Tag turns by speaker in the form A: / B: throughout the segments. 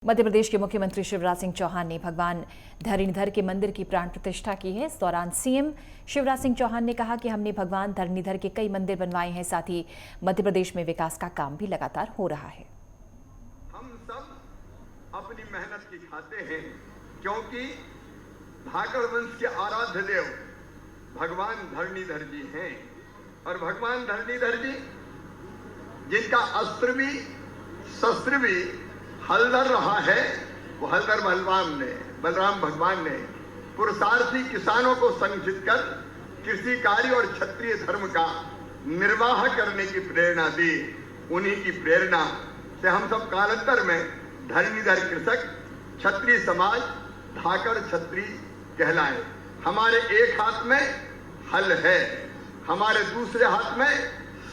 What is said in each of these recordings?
A: मध्य प्रदेश के मुख्यमंत्री शिवराज सिंह चौहान ने भगवान धरणीधर के मंदिर की प्राण प्रतिष्ठा की है। इस दौरान सीएम शिवराज सिंह चौहान ने कहा कि हमने भगवान धरणीधर के कई मंदिर बनवाए हैं, साथ ही मध्य प्रदेश में विकास का काम भी लगातार हो रहा है।
B: हम सब अपनी मेहनत की खाते हैं, क्योंकि धाकड़ वंश के आराध्य देव भगवान धरणीधर जी हैं। और भगवान धरणीधर जी जिनका अस्त्र भी शस्त्र भी हलधर रहा है, वो हलधर बलराम भगवान ने पुरुषार्थी किसानों को संगठित कर कृषि कार्य और क्षत्रिय धर्म का निर्वाह करने की प्रेरणा दी। उन्हीं की प्रेरणा से हम सब कालांतर में धरणीधर कृषक क्षत्रिय समाज धाकड़ क्षत्रिय कहलाए। हमारे एक हाथ में हल है, हमारे दूसरे हाथ में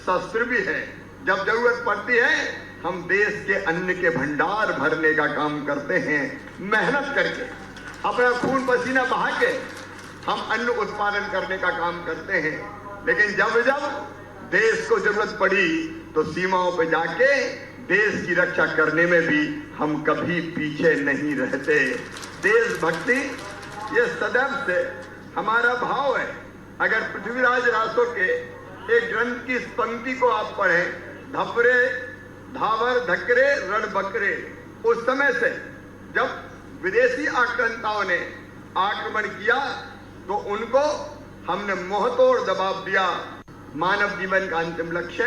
B: शस्त्र भी है। जब जरूरत पड़ती है हम देश के अन्न के भंडार भरने का काम करते हैं। मेहनत करके अपना खून पसीना बहा के हम अन्न उत्पादन करने का काम करते हैं। लेकिन जब जब देश को जरूरत पड़ी तो सीमाओं पर जाके देश की रक्षा करने में भी हम कभी पीछे नहीं रहते। देशभक्ति ये सदैव से हमारा भाव है। अगर पृथ्वीराज रासो के एक ग्रंथ की इस पंक्ति को आप पढ़ें, धपरे धावर धकरे रण बकरे, उस समय से जब विदेशी आक्रांताओं ने आक्रमण किया तो उनको हमने मुंहतोड़ जवाब दिया। मानव जीवन का अंतिम लक्ष्य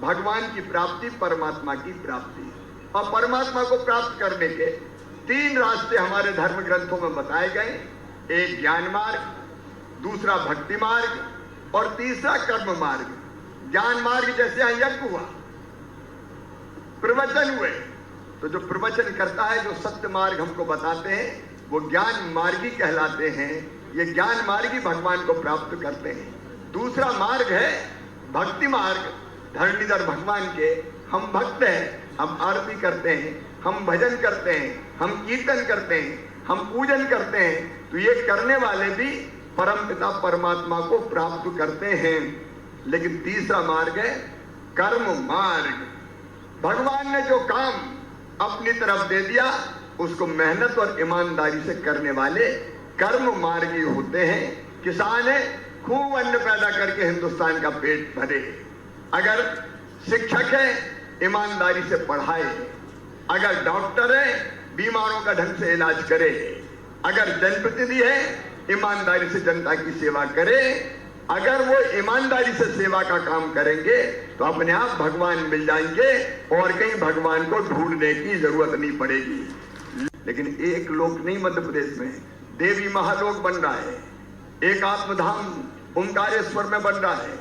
B: भगवान की प्राप्ति, परमात्मा की प्राप्ति। और परमात्मा को प्राप्त करने के 3 रास्ते हमारे धर्म ग्रंथों में बताए गए। एक ज्ञान मार्ग, दूसरा भक्ति मार्ग और तीसरा कर्म मार्ग। ज्ञान मार्ग जैसे यहाँ यज्ञ हुआ, प्रवचन हुए, तो जो प्रवचन करता है, जो सत्य मार्ग हमको बताते हैं, वो ज्ञान मार्गी कहलाते हैं। ये ज्ञान मार्गी भगवान को प्राप्त करते हैं। दूसरा मार्ग है भक्ति मार्ग। धरणीधर भगवान के हम भक्त हैं, हम आरती करते हैं, हम भजन करते हैं, हम कीर्तन करते हैं, हम पूजन करते हैं। तो ये करने वाले भी परमपिता परमात्मा को प्राप्त करते हैं। लेकिन तीसरा मार्ग है कर्म मार्ग। भगवान ने जो काम अपनी तरफ दे दिया उसको मेहनत और ईमानदारी से करने वाले कर्म मार्गी होते हैं। किसान है, खूब अन्न पैदा करके हिंदुस्तान का पेट भरे। अगर शिक्षक है, ईमानदारी से पढ़ाए। अगर डॉक्टर है, बीमारों का ढंग से इलाज करे। अगर जनप्रतिनिधि है, ईमानदारी से जनता की सेवा करे। अगर वो ईमानदारी से सेवा का काम करेंगे तो अपने आप भगवान मिल जाएंगे और कहीं भगवान को ढूंढने की जरूरत नहीं पड़ेगी। लेकिन एक लोक नहीं, मध्य प्रदेश में देवी महालोक बन रहा है, एक आत्मधाम ओंकारेश्वर में बन रहा है,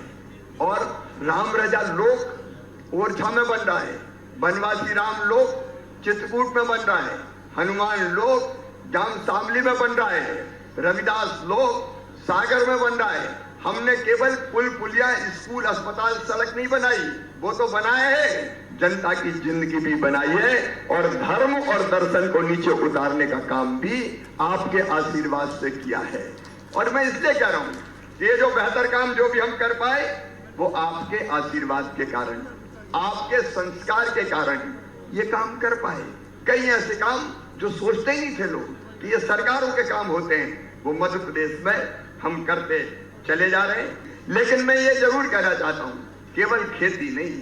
B: और राम रजा लोक ओरछा में बन रहा है, बनवासी राम लोक चित्रकूट में बन रहा है, हनुमान लोक जाम शामली में बन रहा है, रविदास लोक सागर में बन रहा है। हमने केवल पुल पुलिया, स्कूल, अस्पताल, सड़क नहीं बनाई, वो तो बनाए है, जनता की जिंदगी भी बनाई है। और धर्म और दर्शन को नीचे उतारने का काम भी आपके आशीर्वाद से किया है। और मैं इसलिए कह रहा हूं, ये जो बेहतर काम जो भी हम कर पाए वो आपके आशीर्वाद के कारण, आपके संस्कार के कारण ये काम कर पाए। कई ऐसे काम जो सोचते ही नहीं थे लोग कि ये सरकारों के काम होते हैं, वो मध्य प्रदेश में हम करते चले जा रहे हैं। लेकिन मैं ये जरूर कहना चाहता हूं, केवल खेती नहीं,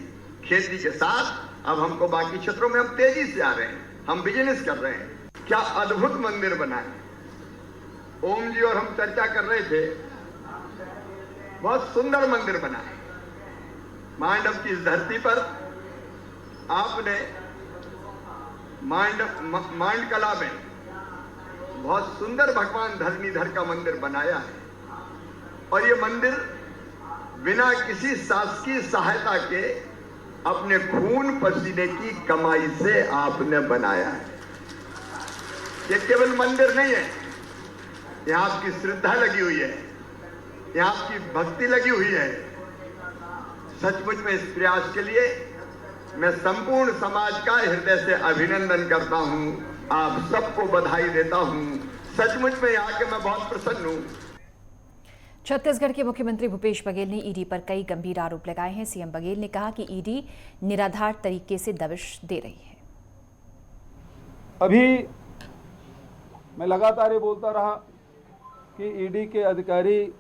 B: खेती के साथ अब हमको बाकी क्षेत्रों में हम तेजी से आ रहे हैं, हम बिजनेस कर रहे हैं। क्या अद्भुत मंदिर बनाए। ओम जी और हम चर्चा कर रहे थे, बहुत सुंदर मंदिर बनाए। मांडव की इस धरती पर आपने मांडकला में बहुत सुंदर भगवान धरणीधर का मंदिर बनाया है। और ये मंदिर बिना किसी शासकीय सहायता के अपने खून पसीने की कमाई से आपने बनाया है। ये केवल मंदिर नहीं है, यहाँ आपकी श्रद्धा लगी हुई है, यहाँ आपकी भक्ति लगी हुई है। सचमुच में इस प्रयास के लिए मैं संपूर्ण समाज का हृदय से अभिनंदन करता हूँ, आप सबको बधाई देता हूँ। सचमुच में यहाँ के मैं बहुत प्रसन्न हूँ।
A: छत्तीसगढ़ के मुख्यमंत्री भूपेश बघेल ने ईडी पर कई गंभीर आरोप लगाए हैं। सीएम बघेल ने कहा कि ईडी निराधार तरीके से दबिश दे रही है।
C: अभी मैं लगातार ये बोलता रहा कि ईडी के अधिकारी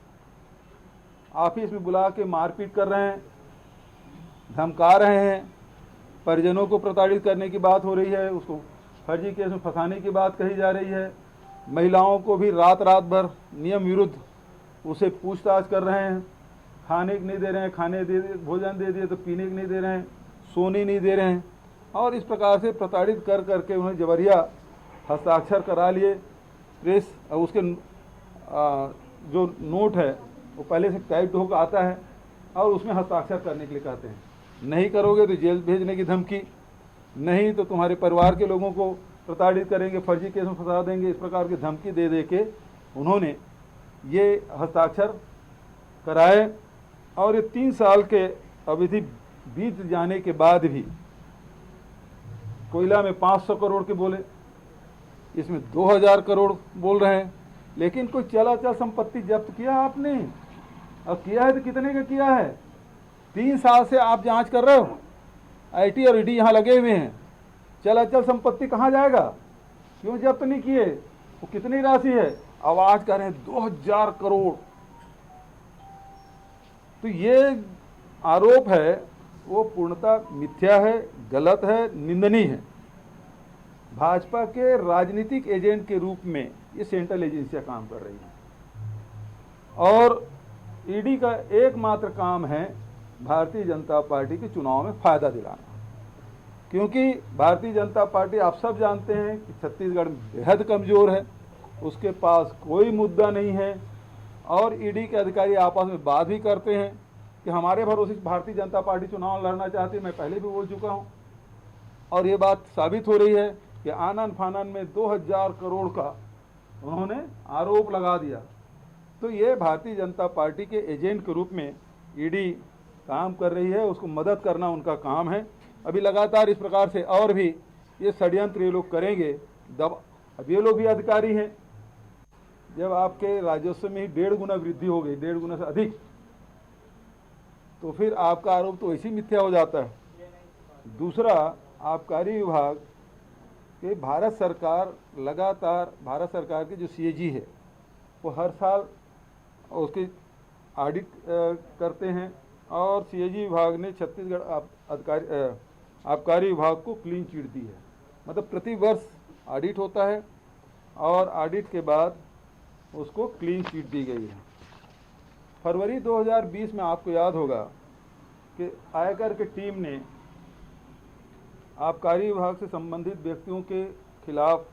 C: ऑफिस में बुला के मारपीट कर रहे हैं, धमका रहे हैं, परिजनों को प्रताड़ित करने की बात हो रही है, उसको फर्जी केस में फंसाने की बात कही जा रही है, महिलाओं को भी रात रात भर नियम विरुद्ध उसे पूछताछ कर रहे हैं, खाने को नहीं दे रहे हैं, भोजन दे दिए तो पीने को नहीं दे रहे हैं, सोने नहीं दे रहे हैं, और इस प्रकार से प्रताड़ित कर करके उन्हें जबरिया हस्ताक्षर करा लिए। प्रेस उसके जो नोट है वो पहले से टाइप होकर आता है और उसमें हस्ताक्षर करने के लिए कहते हैं, नहीं करोगे तो जेल भेजने की धमकी, नहीं तो तुम्हारे परिवार के लोगों को प्रताड़ित करेंगे, फर्जी केस में फंसा देंगे। इस प्रकार की धमकी दे दे के उन्होंने ये हस्ताक्षर कराए और ये 3 साल के अवधि बीत जाने के बाद भी कोयला में 500 करोड़ के बोले, इसमें 2000 करोड़ बोल रहे हैं, लेकिन कोई चल संपत्ति जब्त किया आपने? और किया है तो कितने का किया है? 3 साल से आप जांच कर रहे हो, आईटी और ईडी यहाँ लगे हुए हैं, चल संपत्ति कहाँ जाएगा? क्यों जब्त नहीं किए? वो कितनी राशि है? आवाज कर रहे हैं 2000 करोड़। तो ये आरोप है वो पूर्णतः मिथ्या है, गलत है, निंदनीय है। भाजपा के राजनीतिक एजेंट के रूप में ये सेंट्रल एजेंसियां काम कर रही हैं और ईडी का एकमात्र काम है भारतीय जनता पार्टी के चुनाव में फायदा दिलाना, क्योंकि भारतीय जनता पार्टी आप सब जानते हैं कि छत्तीसगढ़ में बेहद कमजोर है, उसके पास कोई मुद्दा नहीं है और ईडी के अधिकारी आपस में बात भी करते हैं कि हमारे भरोसे भारतीय जनता पार्टी चुनाव लड़ना चाहती है। मैं पहले भी बोल चुका हूं और ये बात साबित हो रही है कि आनन फानन में 2000 करोड़ का उन्होंने आरोप लगा दिया। तो ये भारतीय जनता पार्टी के एजेंट के रूप में ईडी काम कर रही है, उसको मदद करना उनका काम है। अभी लगातार इस प्रकार से और भी ये षड्यंत्र ये लोग करेंगे। अब ये लोग भी अधिकारी हैं, जब आपके राजस्व में ही 1.5 गुना वृद्धि हो गई, 1.5 गुना से अधिक, तो फिर आपका आरोप तो वैसे ही मिथ्या हो जाता है। दूसरा, आबकारी विभाग के भारत सरकार की जो सीएजी है वो हर साल उसकी ऑडिट करते हैं और सीएजी विभाग ने छत्तीसगढ़ आबकारी विभाग को क्लीन चिट दी है। मतलब प्रति वर्ष ऑडिट होता है और ऑडिट के बाद उसको क्लीन चिट दी गई है। फरवरी 2020 में आपको याद होगा कि आयकर की टीम ने आबकारी विभाग से संबंधित व्यक्तियों के खिलाफ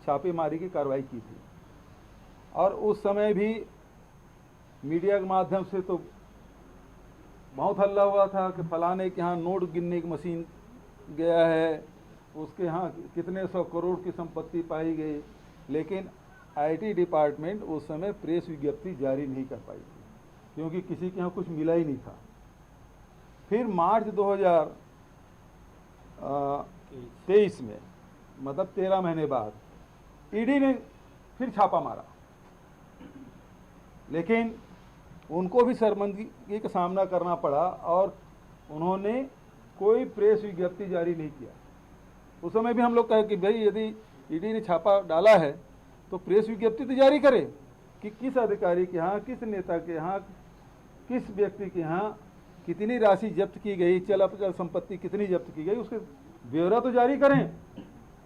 C: छापेमारी की कार्रवाई की थी और उस समय भी मीडिया के माध्यम से तो बहुत हल्ला हुआ था कि फलाने के यहाँ नोट गिनने की मशीन गया है, उसके यहाँ कितने 100 करोड़ की संपत्ति पाई गई, लेकिन आईटी डिपार्टमेंट उस समय प्रेस विज्ञप्ति जारी नहीं कर पाई थी क्योंकि किसी के यहाँ कुछ मिला ही नहीं था। फिर मार्च 2023 में, मतलब 13 महीने बाद, ईडी ने फिर छापा मारा, लेकिन उनको भी शर्मिंदगी का सामना करना पड़ा और उन्होंने कोई प्रेस विज्ञप्ति जारी नहीं किया। उस समय भी हम लोग कहे कि भाई यदि ईडी ने छापा डाला है तो प्रेस विज्ञप्ति तो जारी करे कि किस अधिकारी के यहाँ, किस नेता के यहाँ, किस व्यक्ति के यहाँ कितनी राशि जब्त की गई, चल अचल संपत्ति कितनी जब्त की गई, उसके ब्यौरा तो जारी करें।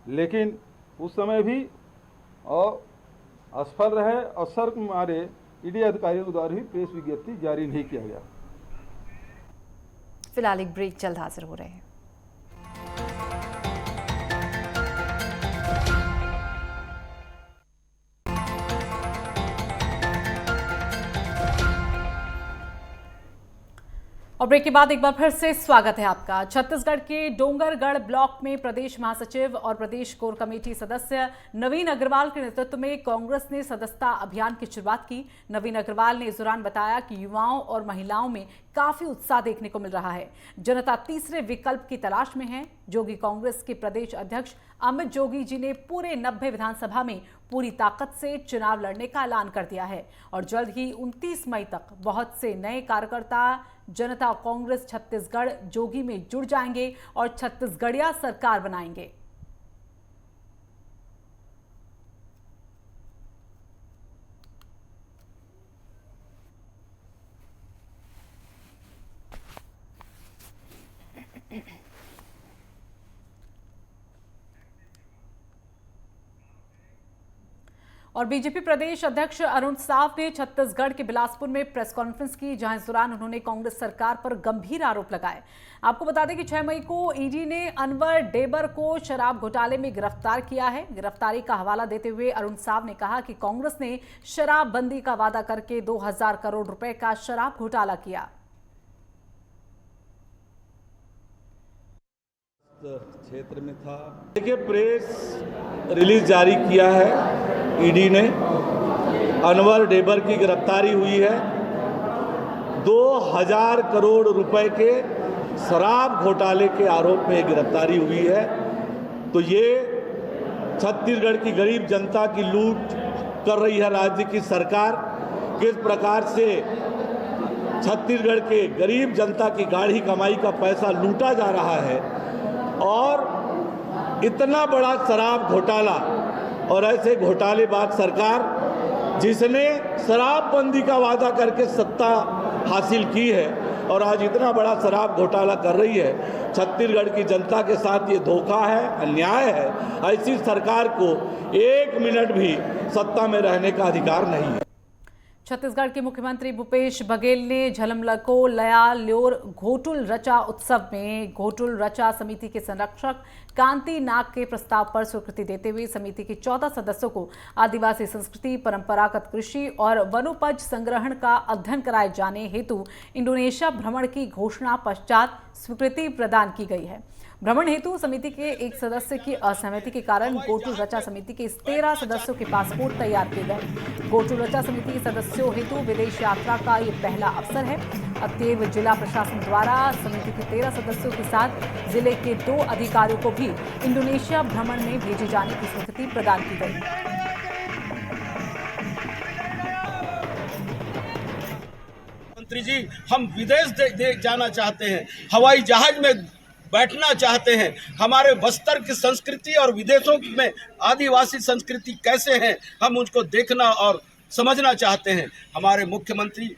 C: लेकिन उस समय भी और असफल रहे और शर्त मारे ईडी अधिकारियों द्वारा ही प्रेस विज्ञप्ति जारी नहीं किया गया।
A: फिलहाल एक ब्रेक, जल्द हाजिर हो रहे हैं। और ब्रेक के बाद एक बार फिर से स्वागत है आपका। छत्तीसगढ़ के डोंगरगढ़ ब्लॉक में प्रदेश महासचिव और प्रदेश कोर कमेटी सदस्य नवीन अग्रवाल के नेतृत्व में कांग्रेस ने सदस्यता अभियान की शुरुआत की। नवीन अग्रवाल ने इस दौरान बताया कि युवाओं और महिलाओं में काफी उत्साह देखने को मिल रहा है। जनता तीसरे विकल्प की तलाश में है। जोगी कांग्रेस के प्रदेश अध्यक्ष अमित जोगी जी ने पूरे 90 विधानसभा में पूरी ताकत से चुनाव लड़ने का ऐलान कर दिया है और जल्द ही 29 मई तक बहुत से नए कार्यकर्ता जनता कांग्रेस छत्तीसगढ़ जोगी में जुड़ जाएंगे और छत्तीसगढ़िया सरकार बनाएंगे।
D: और बीजेपी प्रदेश अध्यक्ष अरुण साव ने छत्तीसगढ़ के बिलासपुर में प्रेस कॉन्फ्रेंस की, जहां इस दौरान उन्होंने कांग्रेस सरकार पर गंभीर आरोप लगाए। आपको बता दें कि 6 मई को ईडी ने अनवर डेबर को शराब घोटाले में गिरफ्तार किया है। गिरफ्तारी का हवाला देते हुए अरुण साव ने कहा कि कांग्रेस ने शराबबंदी का वादा करके 2000 करोड़ रुपए का शराब घोटाला किया।
E: क्षेत्र में था। देखिए, प्रेस रिलीज जारी किया है ईडी ने, अनवर डेबर की गिरफ्तारी हुई है। 2000 करोड़ रुपए के शराब घोटाले के आरोप में गिरफ्तारी हुई है। तो ये छत्तीसगढ़ की गरीब जनता की लूट कर रही है राज्य की सरकार। किस प्रकार से छत्तीसगढ़ के गरीब जनता की गाढ़ी कमाई का पैसा लूटा जा रहा है, और इतना बड़ा शराब घोटाला और ऐसे घोटालेबाज सरकार जिसने शराबबंदी का वादा करके सत्ता हासिल की है और आज इतना बड़ा शराब घोटाला कर रही है। छत्तीसगढ़ की जनता के साथ ये धोखा है, अन्याय है। ऐसी सरकार को 1 मिनट भी सत्ता में रहने का अधिकार नहीं है।
D: छत्तीसगढ़ के मुख्यमंत्री भूपेश बघेल ने झलमलको लया ल्योर घोटुल रचा उत्सव में घोटुल रचा समिति के संरक्षक कांति नाग के प्रस्ताव पर स्वीकृति देते हुए समिति के 14 सदस्यों को आदिवासी संस्कृति, परंपरागत कृषि और वनोपज संग्रहण का अध्ययन कराए जाने हेतु इंडोनेशिया भ्रमण की घोषणा पश्चात स्वीकृति प्रदान की गई है। भ्रमण हेतु समिति के एक सदस्य की असहमति के कारण घोटुल रचा समिति के 13 सदस्यों के पासपोर्ट तैयार किए गए। घोटुल रचा समिति के सदस्यों हेतु विदेश यात्रा का ये पहला अवसर है। अतएव जिला प्रशासन द्वारा समिति के 13 सदस्यों के साथ जिले के 2 अधिकारियों को भी इंडोनेशिया भ्रमण में भेजे जाने की स्वीकृति प्रदान की गई।
F: मंत्री जी, हम विदेश जाना चाहते हैं, हवाई जहाज में बैठना चाहते हैं। हमारे बस्तर की संस्कृति और विदेशों में आदिवासी संस्कृति कैसे हैं, हम उसको देखना और समझना चाहते हैं। हमारे मुख्यमंत्री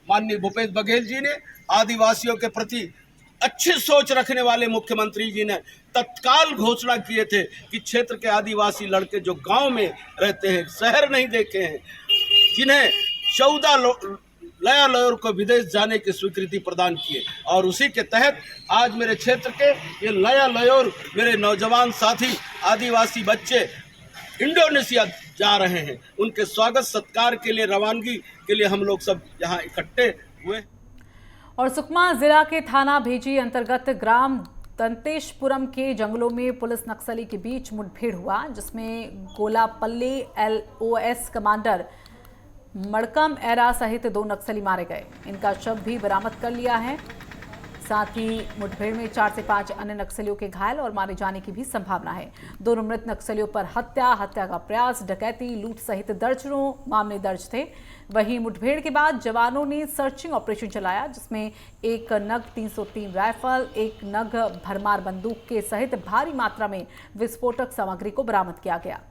F: माननीय भूपेश बघेल जी ने आदिवासियों के प्रति अच्छी सोच रखने वाले मुख्यमंत्री जी ने तत्काल घोषणा किए थे कि क्षेत्र के आदिवासी लड़के जो गांव में रहते हैं, शहर नहीं देखे हैं, जिन्हें 14 लया लयोर को विदेश जाने की स्वीकृति प्रदान किए, और उसी के तहत आज मेरे क्षेत्र के ये लया लयोर मेरे नौजवान साथी आदिवासी बच्चे इंडोनेशिया जा रहे हैं। उनके स्वागत सत्कार के लिए, रवानगी के लिए हम लोग सब यहाँ इकट्ठे हुए।
D: और सुकमा जिला के थाना भेजी अंतर्गत ग्राम दंतेशपुरम के जंगलों में पुलिस नक्सली के बीच मुठभेड़ हुआ, जिसमें Golapalli LOS commander Madkam era सहित 2 नक्सली मारे गए। इनका शव भी बरामद कर लिया है। साथ ही मुठभेड़ में 4 से 5 अन्य नक्सलियों के घायल और मारे जाने की भी संभावना है। दोनों मृत नक्सलियों पर हत्या का प्रयास, डकैती, लूट सहित दर्जनों मामले दर्ज थे। वहीं मुठभेड़ के बाद जवानों ने सर्चिंग ऑपरेशन चलाया, जिसमें 1 नग 303 राइफल, 1 नग भरमार बंदूक के सहित भारी मात्रा में विस्फोटक सामग्री को बरामद किया गया।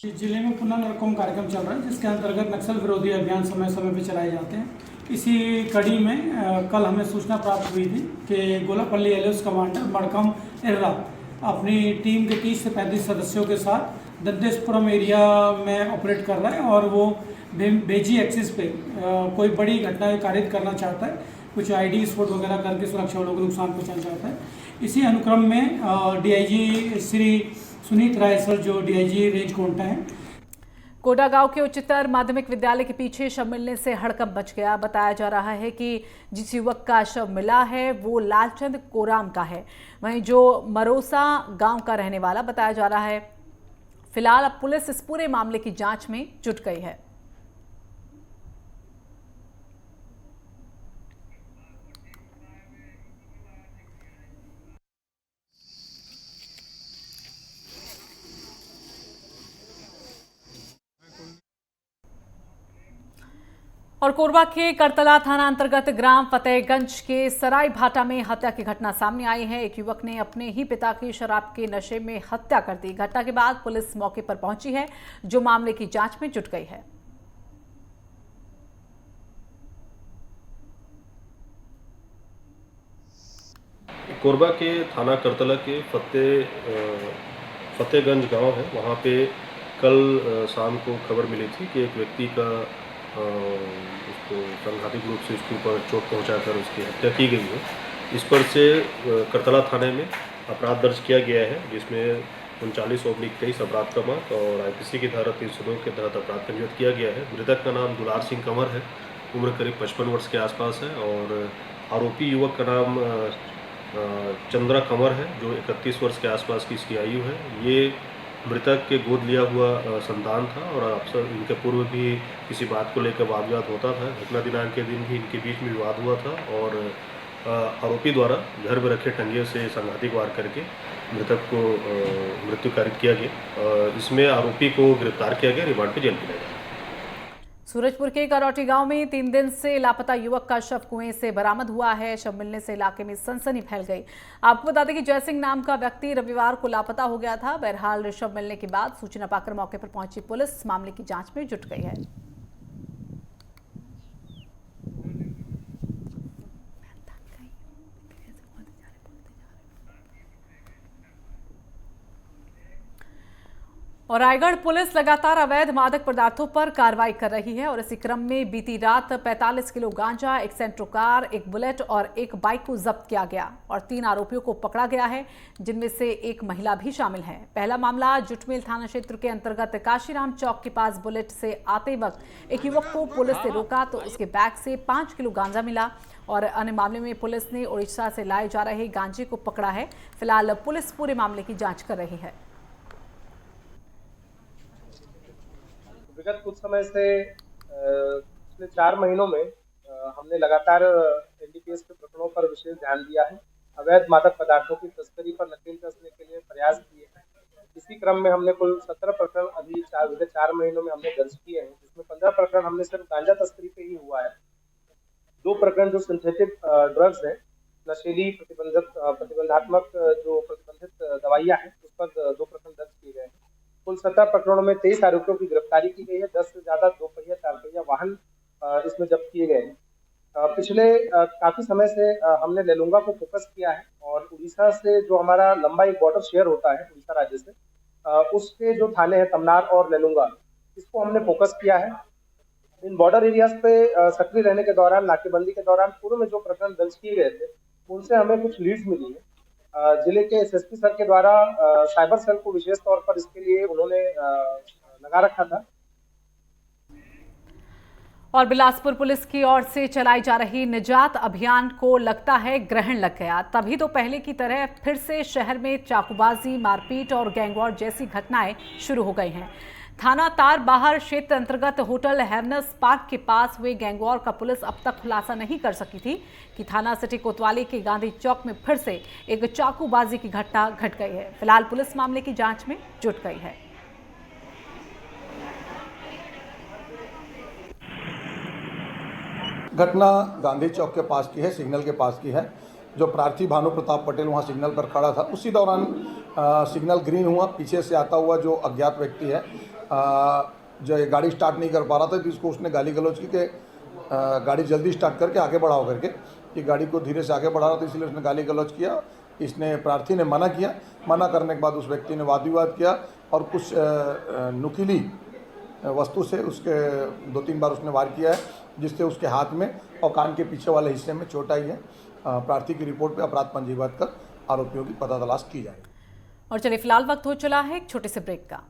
G: जिले में पुनर्नरकोम कार्यक्रम चल रहा है, जिसके अंतर्गत नक्सल विरोधी अभियान समय समय पर चलाए जाते हैं। इसी कड़ी में कल हमें सूचना प्राप्त हुई थी कि गोलापल्ली LOS कमांडर मड़कम एर्रा अपनी टीम के 30 से 35 सदस्यों के साथ दंतेशपुरम एरिया में ऑपरेट कर रहा है और वो बेजी एक्सिस पे कोई बड़ी घटना कारित करना चाहता है, कुछ ID विस्फोट वगैरह करके सुरक्षा वालों को नुकसान पहुँचाना चाहता है। इसी अनुक्रम में DIG श्री सुनीत राय सर, जो DIG रेंज कोंटा है,
D: कोटा गांव के उच्चतर माध्यमिक विद्यालय के पीछे शव मिलने से हड़कंप मच गया। बताया जा रहा है कि जिस युवक का शव मिला है वो लालचंद कोराम का है, वहीं जो मरोसा गांव का रहने वाला बताया जा रहा है। फिलहाल अब पुलिस इस पूरे मामले की जांच में जुट गई है। और कोरबा के करतला थाना अंतर्गत ग्राम फतेहगंज के सराय भाटा में हत्या की घटना सामने आई है। एक युवक ने अपने ही पिता की शराब के नशे में हत्या कर दी। घटना के बाद पुलिस मौके पर पहुंची है, जो मामले की जांच में जुट गई है।
H: कोरबा के थाना करतला के फतेहगंज गांव है, वहाँ पे कल शाम को खबर मिली थी कि एक व्यक्ति का उसको संघातिक रूप से उसके ऊपर चोट पहुंचाकर उसकी हत्या की गई है। इस पर से करतला थाने में अपराध दर्ज किया गया है, जिसमें 39/23 अपराध क्रमांक और आईपीसी की धारा 302 के तहत अपराध पंजीबद्ध किया गया है। मृतक का नाम दुलार सिंह कंवर है, उम्र करीब 55 वर्ष के आसपास है और आरोपी युवक का नाम चंद्रा कंवर है, जो 31 वर्ष के आसपास की इसकी आयु है। ये मृतक के गोद लिया हुआ संतान था और अक्सर इनके पूर्व भी किसी बात को लेकर वाद विवाद होता था। घटना दिनांक के दिन भी इनके बीच में विवाद हुआ था और आरोपी द्वारा घर में रखे टंगे से संघातिक वार करके मृतक को मृत्यु कारित किया गया। इसमें आरोपी को गिरफ्तार किया गया, रिमांड पर जेल भेजा गया।
D: सूरजपुर के करौटी गांव में 3 दिन से लापता युवक का शव कुएं से बरामद हुआ है। शव मिलने से इलाके में सनसनी फैल गई। आपको बता दें कि जयसिंह नाम का व्यक्ति रविवार को लापता हो गया था। बहरहाल शव मिलने के बाद सूचना पाकर मौके पर पहुंची पुलिस मामले की जांच में जुट गई है। और रायगढ़ पुलिस लगातार अवैध मादक पदार्थों पर कार्रवाई कर रही है और इसी क्रम में बीती रात 45 किलो गांजा, एक सेंट्रो कार, एक बुलेट और एक बाइक को जब्त किया गया और 3 आरोपियों को पकड़ा गया है, जिनमें से एक महिला भी शामिल है। पहला मामला जुटमेल थाना क्षेत्र के अंतर्गत काशीराम चौक के पास बुलेट से आते वक्त एक युवक को पुलिस से रोका तो उसके बैग से 5 किलो गांजा मिला और अन्य मामले में पुलिस ने उड़ीसा से लाए जा रहे गांजे को पकड़ा है। फिलहाल पुलिस पूरे मामले की जाँच कर रही है।
I: विगत कुछ समय से पिछले 4 महीनों में हमने लगातार एनडीपीएस के प्रकरणों पर विशेष ध्यान दिया है। अवैध मादक पदार्थों की तस्करी पर नकेल कसने के लिए प्रयास किए हैं। इसी क्रम में हमने कुल 17 प्रकरण अभी विगत 4 महीनों में हमने दर्ज किए हैं, जिसमें 15 प्रकरण हमने सिर्फ गांजा तस्करी पे ही हुआ है। 2 प्रकरण जो सिंथेटिक ड्रग्स है, नशीली प्रतिबंधात्मक जो प्रतिबंधित दवाइयाँ हैं, उस पर 2 प्रकरण दर्ज किए गए हैं। कुल 17 प्रकरणों में 23 आरोपियों की गिरफ्तारी की गई है। 10 से ज्यादा 2 पहिया 4 पहिया वाहन इसमें जब्त किए गए हैं। पिछले काफी समय से हमने लेलुंगा को फोकस किया है और उड़ीसा से जो हमारा लंबा एक बॉर्डर शेयर होता है उड़ीसा राज्य से, उसके जो थाने हैं तमनार और लेलुंगा, इसको हमने फोकस किया है। इन बॉर्डर एरियाज पे सक्रिय रहने के दौरान, नाकेबंदी के दौरान पूर्व में जो प्रकरण दर्ज किए गए थे, उनसे हमें कुछ लीड्स मिली है। जिले के एसएसपी सर के द्वारा साइबर सेल को विशेष तौर पर इसके लिए उन्होंने लगा रखा था।
D: और बिलासपुर पुलिस की ओर से चलाई जा रही निजात अभियान को लगता है ग्रहण लग गया। तभी तो पहले की तरह फिर से शहर में चाकूबाजी, मारपीट और गैंगवॉर जैसी घटनाएं शुरू हो गई हैं। थाना तार बाहर क्षेत्र अंतर्गत होटल हेवनस पार्क के पास हुए गैंगवॉर का पुलिस अब तक खुलासा नहीं कर सकी थी कि थाना सिटी कोतवाली के गांधी चौक में फिर से एक चाकूबाजी की घटना घट गई है। फिलहाल पुलिस मामले की जांच में जुट गई है।
J: घटना गांधी चौक के पास की है, सिग्नल के पास की है। जो प्रार्थी भानु प्रताप पटेल वहाँ सिग्नल पर खड़ा था, उसी दौरान सिग्नल ग्रीन हुआ, पीछे से आता हुआ जो अज्ञात व्यक्ति है जो ये गाड़ी स्टार्ट नहीं कर पा रहा था, तो इसको उसने गाली गलौज की कि गाड़ी जल्दी स्टार्ट करके आगे बढ़ाओ करके, कि गाड़ी को धीरे से आगे बढ़ा रहा था, इसलिए उसने गाली गलौज किया। इसने प्रार्थी ने मना किया। मना करने के बाद उस व्यक्ति ने वाद विवाद किया और कुछ नुकीली वस्तु से उसके 2-3 बार उसने वार किया है, जिससे उसके हाथ में और कान के पीछे वाले हिस्से में चोट आई है। प्रार्थी की रिपोर्ट पे अपराध पंजीबद्ध कर आरोपियों की पता तलाश की जाएगी।
D: और चलिए फिलहाल वक्त हो चला है एक छोटे से ब्रेक का।